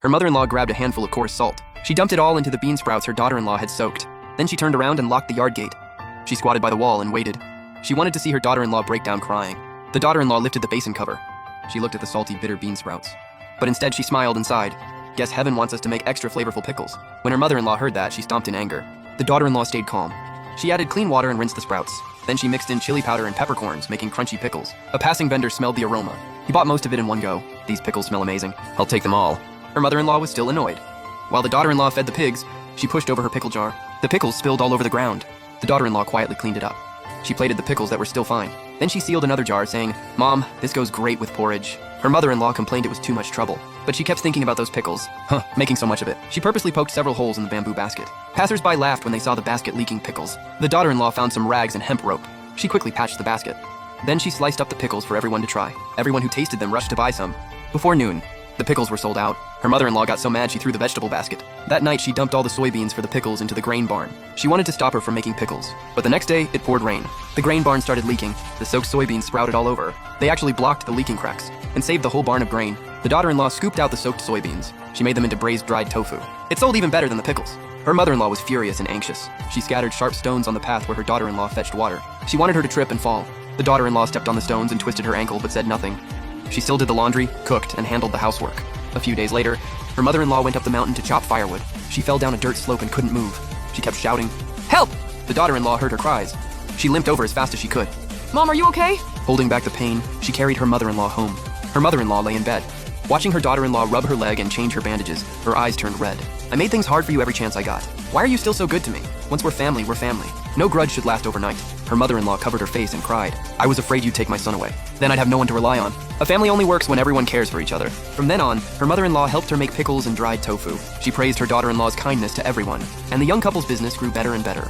Her mother-in-law grabbed a handful of coarse salt. She dumped it all into the bean sprouts her daughter-in-law had soaked. Then she turned around and locked the yard gate. She squatted by the wall and waited. She wanted to see her daughter-in-law break down crying. The daughter-in-law lifted the basin cover. She looked at the salty, bitter bean sprouts. But instead she smiled and sighed. Guess heaven wants us to make extra flavorful pickles. When her mother-in-law heard that, she stomped in anger. The daughter-in-law stayed calm. She added clean water and rinsed the sprouts. Then she mixed in chili powder and peppercorns, making crunchy pickles. A passing vendor smelled the aroma. He bought most of it in one go. These pickles smell amazing. I'll take them all. Her mother-in-law was still annoyed. While the daughter-in-law fed the pigs, she pushed over her pickle jar. The pickles spilled all over the ground. The daughter-in-law quietly cleaned it up. She plated the pickles that were still fine. Then she sealed another jar, saying, "Mom, this goes great with porridge." Her mother-in-law complained it was too much trouble, but she kept thinking about those pickles. Making so much of it. She purposely poked several holes in the bamboo basket. Passers-by laughed when they saw the basket leaking pickles. The daughter-in-law found some rags and hemp rope. She quickly patched the basket. Then she sliced up the pickles for everyone to try. Everyone who tasted them rushed to buy some. Before noon, the pickles were sold out. Her mother-in-law got so mad she threw the vegetable basket. That night, she dumped all the soybeans for the pickles into the grain barn. She wanted to stop her from making pickles, but the next day, it poured rain. The grain barn started leaking. The soaked soybeans sprouted all over. They actually blocked the leaking cracks and saved the whole barn of grain. The daughter-in-law scooped out the soaked soybeans. She made them into braised dried tofu. It sold even better than the pickles. Her mother-in-law was furious and anxious. She scattered sharp stones on the path where her daughter-in-law fetched water. She wanted her to trip and fall. The daughter-in-law stepped on the stones and twisted her ankle but said nothing. She still did the laundry, cooked, and handled the housework. A few days later, her mother-in-law went up the mountain to chop firewood. She fell down a dirt slope and couldn't move. She kept shouting, "Help!" The daughter-in-law heard her cries. She limped over as fast as she could. Mom, are you okay? Holding back the pain, she carried her mother-in-law home. Her mother-in-law lay in bed. Watching her daughter-in-law rub her leg and change her bandages, her eyes turned red. "I made things hard for you every chance I got. Why are you still so good to me? Once we're family, we're family. No grudge should last overnight." Her mother-in-law covered her face and cried. "I was afraid you'd take my son away. Then I'd have no one to rely on. A family only works when everyone cares for each other." From then on, her mother-in-law helped her make pickles and dried tofu. She praised her daughter-in-law's kindness to everyone, and the young couple's business grew better and better.